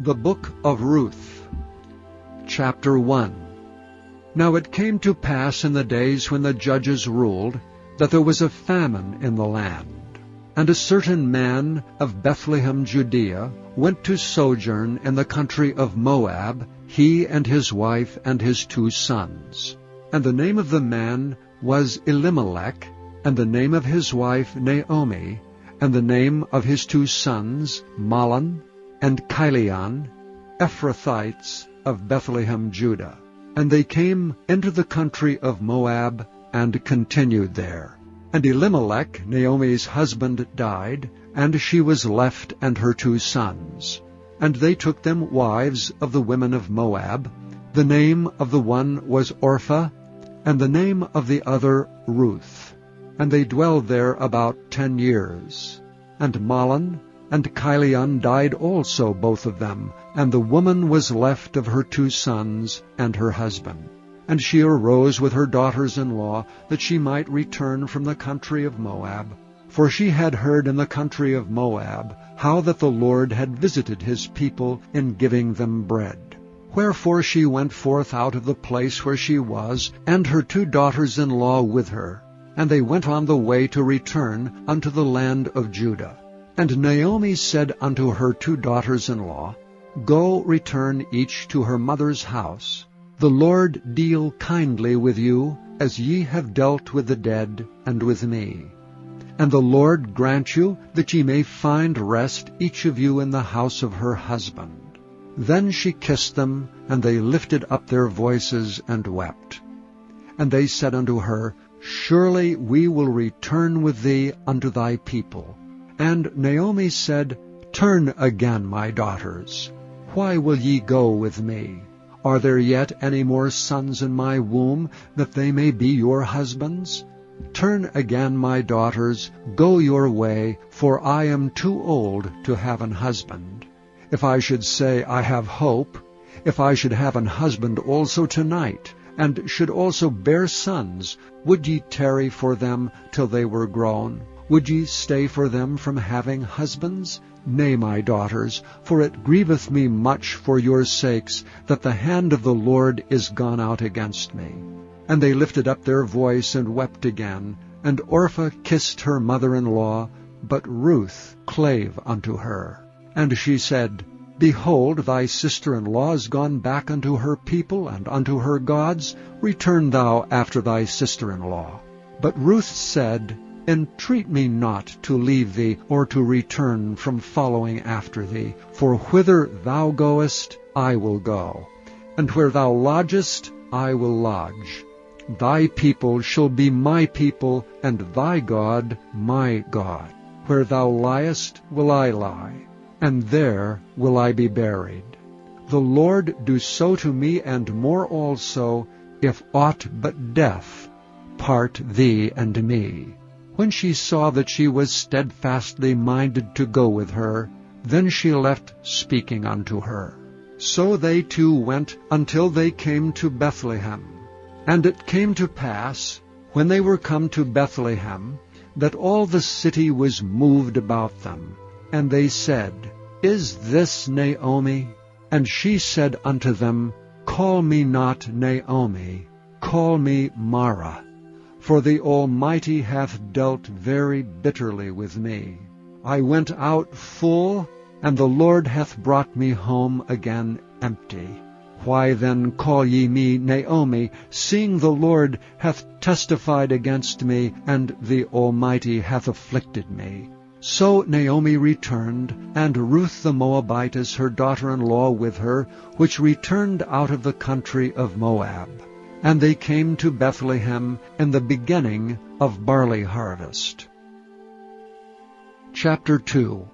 The Book of Ruth, Chapter 1. Now it came to pass in the days when the judges ruled, that there was a famine in the land. And a certain man of Bethlehem, Judea, went to sojourn in the country of Moab, he and his wife and his 2 sons. And the name of the man was Elimelech, and the name of his wife Naomi, and the name of his 2 sons Mahlon and Chilion, Ephrathites of Bethlehem, Judah. And they came into the country of Moab, and continued there. And Elimelech, Naomi's husband, died, and she was left and her 2 sons. And they took them wives of the women of Moab. The name of the one was Orpah, and the name of the other Ruth. And they dwelled there about 10 years. And Mahlon and Chilion died also, both of them, and the woman was left of her 2 sons and her husband. And she arose with her daughters-in-law, that she might return from the country of Moab. For she had heard in the country of Moab how that the Lord had visited his people in giving them bread. Wherefore she went forth out of the place where she was, and her 2 daughters-in-law with her. And they went on the way to return unto the land of Judah. And Naomi said unto her 2 daughters-in-law, Go, return each to her mother's house. The Lord deal kindly with you, as ye have dealt with the dead and with me. And the Lord grant you that ye may find rest each of you in the house of her husband. Then she kissed them, and they lifted up their voices and wept. And they said unto her, Surely we will return with thee unto thy people. And Naomi said, Turn again, my daughters. Why will ye go with me? Are there yet any more sons in my womb, that they may be your husbands? Turn again, my daughters, go your way, for I am too old to have an husband. If I should say, I have hope, if I should have an husband also tonight, and should also bear sons, would ye tarry for them till they were grown? Would ye stay for them from having husbands? Nay, my daughters, for it grieveth me much for your sakes, that the hand of the Lord is gone out against me. And they lifted up their voice and wept again. And Orpah kissed her mother-in-law, but Ruth clave unto her. And she said, Behold, thy sister-in-law is gone back unto her people and unto her gods. Return thou after thy sister-in-law. But Ruth said, Entreat me not to leave thee, or to return from following after thee. For whither thou goest, I will go, and where thou lodgest, I will lodge. Thy people shall be my people, and thy God my God. Where thou liest will I lie, and there will I be buried. The Lord do so to me, and more also, if aught but death part thee and me. When she saw that she was steadfastly minded to go with her, then she left speaking unto her. So they 2 went until they came to Bethlehem. And it came to pass, when they were come to Bethlehem, that all the city was moved about them. And they said, Is this Naomi? And she said unto them, Call me not Naomi, call me Mara. For the Almighty hath dealt very bitterly with me. I went out full, and the Lord hath brought me home again empty. Why then call ye me Naomi, seeing the Lord hath testified against me, and the Almighty hath afflicted me? So Naomi returned, and Ruth the Moabitess her daughter-in-law with her, which returned out of the country of Moab. And they came to Bethlehem in the beginning of barley harvest. Chapter 2.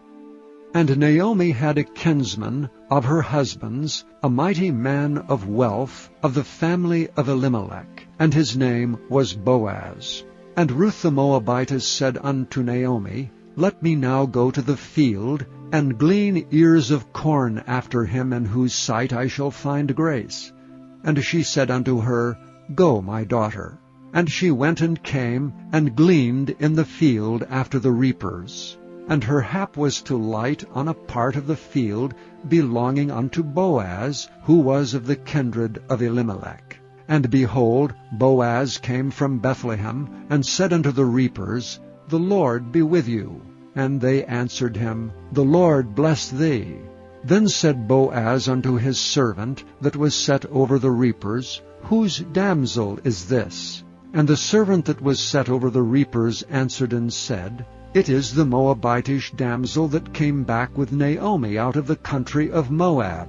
And Naomi had a kinsman of her husband's, a mighty man of wealth, of the family of Elimelech, and his name was Boaz. And Ruth the Moabitess said unto Naomi, Let me now go to the field, and glean ears of corn after him in whose sight I shall find grace. And she said unto her, Go, my daughter. And she went and came, and gleaned in the field after the reapers. And her hap was to light on a part of the field belonging unto Boaz, who was of the kindred of Elimelech. And behold, Boaz came from Bethlehem, and said unto the reapers, The Lord be with you. And they answered him, The Lord bless thee. Then said Boaz unto his servant that was set over the reapers, Whose damsel is this? And the servant that was set over the reapers answered and said, It is the Moabitish damsel that came back with Naomi out of the country of Moab.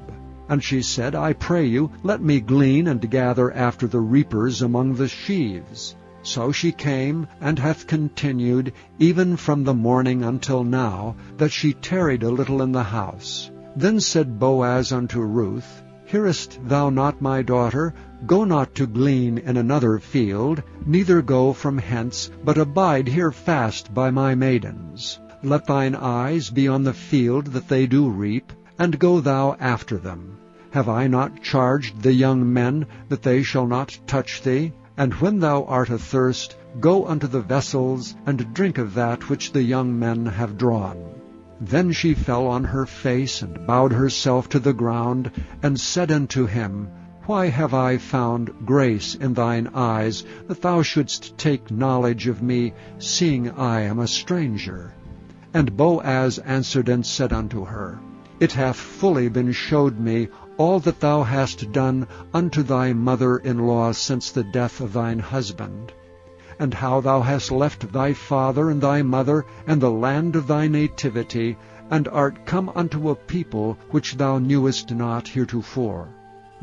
And she said, I pray you, let me glean and gather after the reapers among the sheaves. So she came, and hath continued, even from the morning until now, that she tarried a little in the house. Then said Boaz unto Ruth, Hearest thou not, my daughter? Go not to glean in another field, neither go from hence, but abide here fast by my maidens. Let thine eyes be on the field that they do reap, and go thou after them. Have I not charged the young men that they shall not touch thee? And when thou art athirst, go unto the vessels, and drink of that which the young men have drawn. Then she fell on her face, and bowed herself to the ground, and said unto him, Why have I found grace in thine eyes, that thou shouldst take knowledge of me, seeing I am a stranger? And Boaz answered and said unto her, It hath fully been showed me all that thou hast done unto thy mother-in-law since the death of thine husband, and how thou hast left thy father and thy mother and the land of thy nativity, and art come unto a people which thou knewest not heretofore.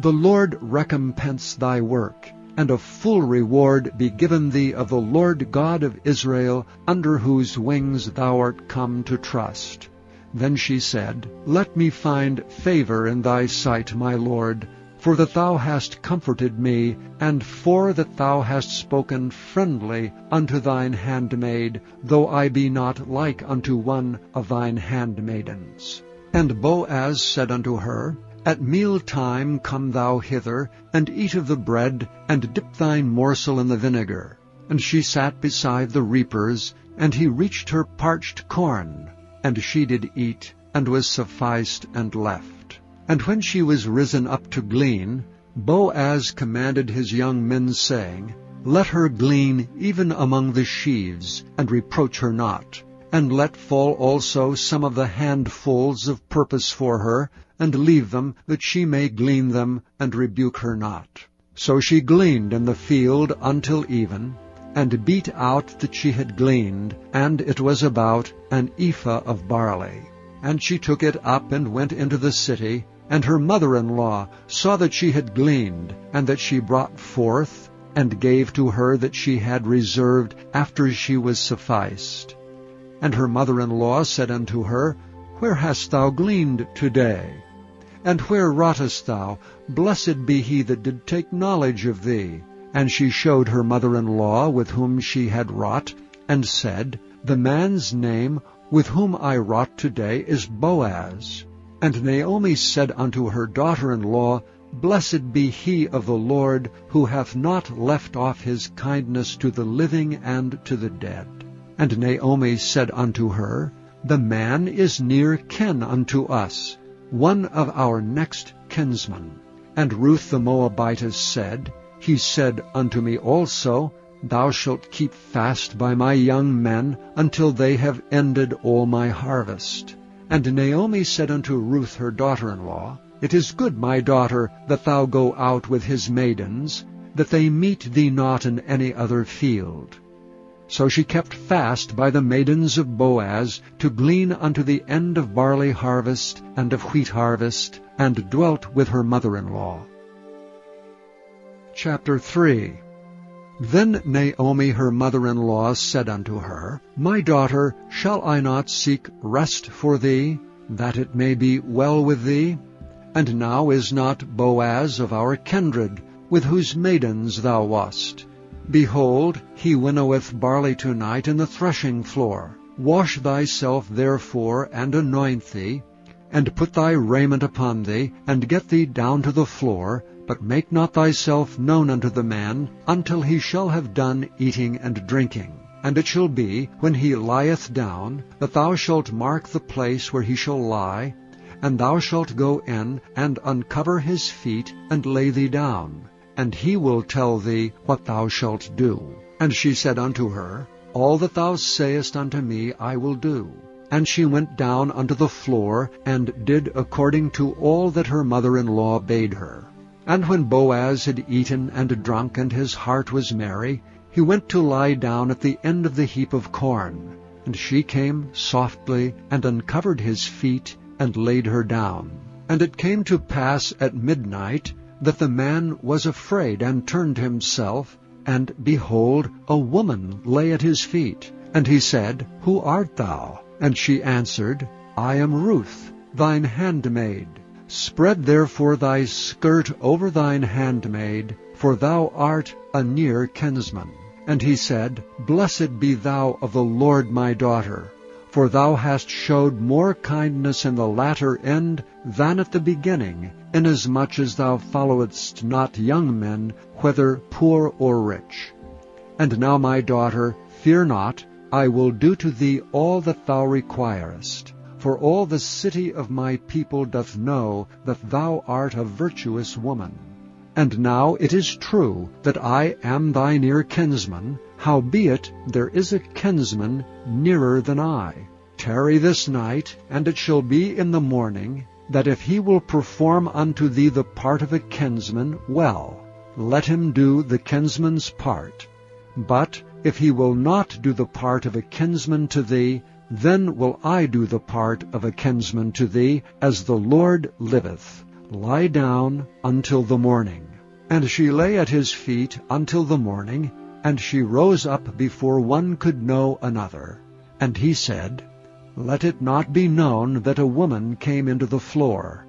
The Lord recompense thy work, and a full reward be given thee of the Lord God of Israel, under whose wings thou art come to trust. Then she said, Let me find favor in thy sight, my Lord, for that thou hast comforted me, and for that thou hast spoken friendly unto thine handmaid, though I be not like unto one of thine handmaidens. And Boaz said unto her, At meal time come thou hither, and eat of the bread, and dip thine morsel in the vinegar. And she sat beside the reapers, and he reached her parched corn. And she did eat, and was sufficed, and left. And when she was risen up to glean, Boaz commanded his young men, saying, Let her glean even among the sheaves, and reproach her not. And let fall also some of the handfuls of purpose for her, and leave them, that she may glean them, and rebuke her not. So she gleaned in the field until even, and beat out that she had gleaned, and it was about an ephah of barley. And she took it up and went into the city, and her mother-in-law saw that she had gleaned, and that she brought forth, and gave to her that she had reserved after she was sufficed. And her mother-in-law said unto her, Where hast thou gleaned today? And where wroughtest thou? Blessed be he that did take knowledge of thee. And she showed her mother-in-law with whom she had wrought, and said, The man's name with whom I wrought today is Boaz. And Naomi said unto her daughter-in-law, Blessed be he of the Lord, who hath not left off his kindness to the living and to the dead. And Naomi said unto her, The man is near kin unto us, one of our next kinsmen. And Ruth the Moabitess said, He said unto me also, Thou shalt keep fast by my young men until they have ended all my harvest. And Naomi said unto Ruth her daughter-in-law, It is good, my daughter, that thou go out with his maidens, that they meet thee not in any other field. So she kept fast by the maidens of Boaz, to glean unto the end of barley harvest and of wheat harvest, and dwelt with her mother-in-law. Chapter 3. Then Naomi her mother-in-law said unto her, My daughter, shall I not seek rest for thee, that it may be well with thee? And now is not Boaz of our kindred, with whose maidens thou wast? Behold, he winnoweth barley tonight in the threshing floor. Wash thyself therefore, and anoint thee, and put thy raiment upon thee, and get thee down to the floor, but make not thyself known unto the man, until he shall have done eating and drinking. And it shall be, when he lieth down, that thou shalt mark the place where he shall lie, and thou shalt go in, and uncover his feet, and lay thee down, and he will tell thee what thou shalt do. And she said unto her, All that thou sayest unto me I will do. And she went down unto the floor, and did according to all that her mother-in-law bade her. And when Boaz had eaten and drunk, and his heart was merry, he went to lie down at the end of the heap of corn. And she came softly, and uncovered his feet, and laid her down. And it came to pass at midnight, that the man was afraid, and turned himself, and behold, a woman lay at his feet. And he said, Who art thou? And she answered, I am Ruth, thine handmaid. Spread therefore thy skirt over thine handmaid, for thou art a near kinsman. And he said, Blessed be thou of the Lord, my daughter, for thou hast showed more kindness in the latter end than at the beginning, inasmuch as thou followedst not young men, whether poor or rich. And now, my daughter, fear not, I will do to thee all that thou requirest. For all the city of my people doth know that thou art a virtuous woman. And now it is true that I am thy near kinsman, howbeit there is a kinsman nearer than I. Tarry this night, and it shall be in the morning, that if he will perform unto thee the part of a kinsman, well, let him do the kinsman's part. But if he will not do the part of a kinsman to thee, then will I do the part of a kinsman to thee, as the Lord liveth. Lie down until the morning. And she lay at his feet until the morning, and she rose up before one could know another. And he said, Let it not be known that a woman came into the floor.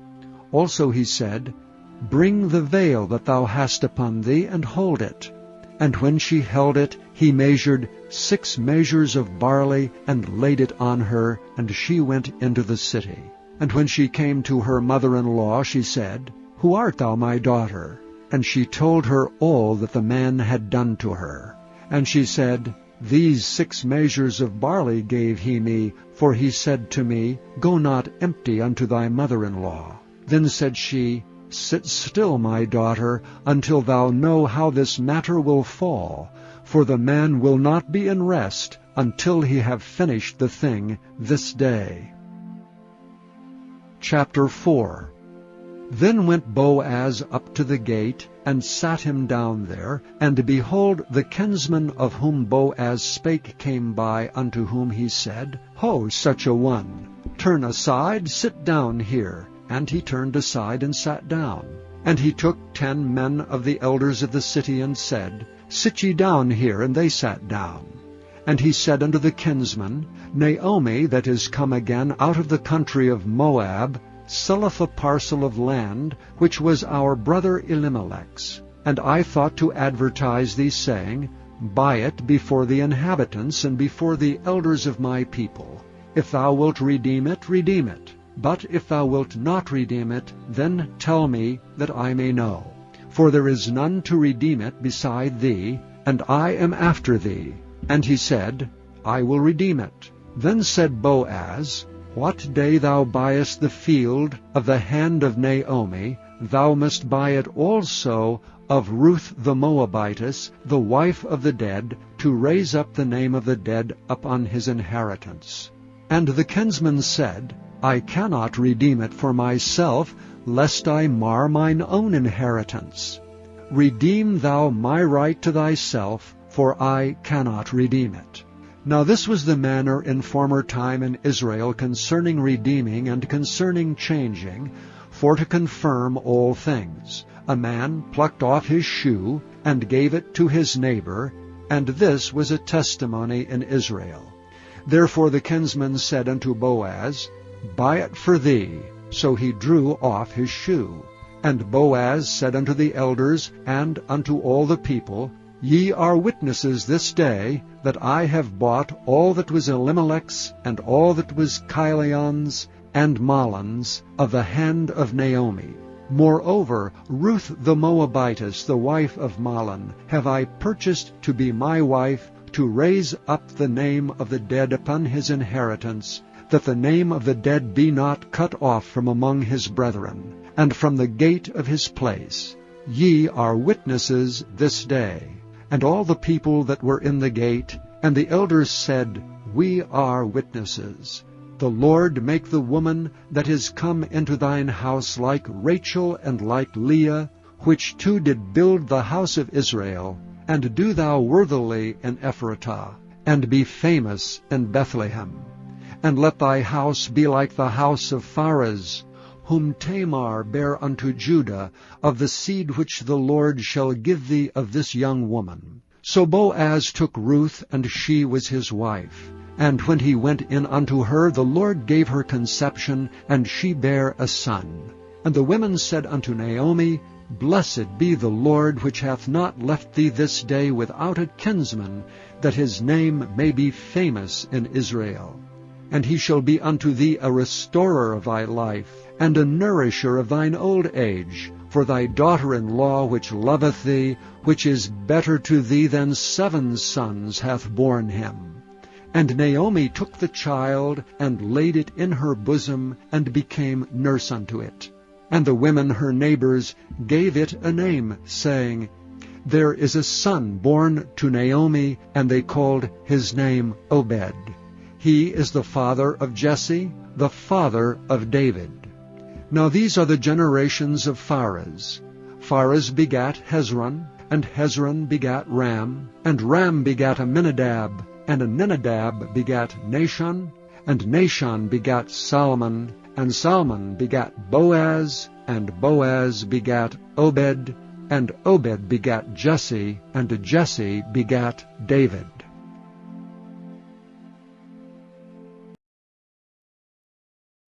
Also he said, Bring the veil that thou hast upon thee, and hold it. And when she held it, he measured 6 measures of barley, and laid it on her, and she went into the city. And when she came to her mother-in-law, she said, Who art thou, my daughter? And she told her all that the man had done to her. And she said, These 6 measures of barley gave he me, for he said to me, Go not empty unto thy mother-in-law. Then said she, Sit still, my daughter, until thou know how this matter will fall, for the man will not be in rest until he have finished the thing this day. Chapter 4. Then went Boaz up to the gate, and sat him down there. And behold, the kinsman of whom Boaz spake came by, unto whom he said, Ho, such a one! Turn aside, sit down here. And he turned aside and sat down. And he took 10 men of the elders of the city, and said, Sit ye down here. And they sat down. And he said unto the kinsman, Naomi, that is come again out of the country of Moab, selleth a parcel of land, which was our brother Elimelech's. And I thought to advertise thee, saying, Buy it before the inhabitants, and before the elders of my people. If thou wilt redeem it, redeem it. But if thou wilt not redeem it, then tell me, that I may know. For there is none to redeem it beside thee, and I am after thee. And he said, I will redeem it. Then said Boaz, What day thou buyest the field of the hand of Naomi, thou must buy it also of Ruth the Moabitess, the wife of the dead, to raise up the name of the dead upon his inheritance. And the kinsman said, I cannot redeem it for myself, lest I mar mine own inheritance. Redeem thou my right to thyself, for I cannot redeem it. Now this was the manner in former time in Israel concerning redeeming and concerning changing, for to confirm all things. A man plucked off his shoe, and gave it to his neighbor, and this was a testimony in Israel. Therefore the kinsman said unto Boaz, Buy it for thee. So he drew off his shoe. And Boaz said unto the elders and unto all the people, Ye are witnesses this day that I have bought all that was Elimelech's, and all that was Chilion's and Mahlon's, of the hand of Naomi. Moreover, Ruth the Moabitess, the wife of Mahlon, have I purchased to be my wife, to raise up the name of the dead upon his inheritance, that the name of the dead be not cut off from among his brethren, and from the gate of his place. Ye are witnesses this day. And all the people that were in the gate, and the elders said, We are witnesses. The Lord make the woman that is come into thine house like Rachel and like Leah, which two did build the house of Israel, and do thou worthily in Ephratah, and be famous in Bethlehem. And let thy house be like the house of Pharez, whom Tamar bare unto Judah, of the seed which the Lord shall give thee of this young woman. So Boaz took Ruth, and she was his wife. And when he went in unto her, the Lord gave her conception, and she bare a son. And the women said unto Naomi, Blessed be the Lord, which hath not left thee this day without a kinsman, that his name may be famous in Israel. And he shall be unto thee a restorer of thy life, and a nourisher of thine old age, for thy daughter-in-law which loveth thee, which is better to thee than 7 sons, hath borne him. And Naomi took the child, and laid it in her bosom, and became nurse unto it. And the women her neighbors gave it a name, saying, There is a son born to Naomi, and they called his name Obed. He is the father of Jesse, the father of David. Now these are the generations of Pharez. Pharez begat Hezron, and Hezron begat Ram, and Ram begat Amminadab, and Amminadab begat Nahshon, and Nahshon begat Salmon, and Salmon begat Boaz, and Boaz begat Obed, and Obed begat Jesse, and Jesse begat David.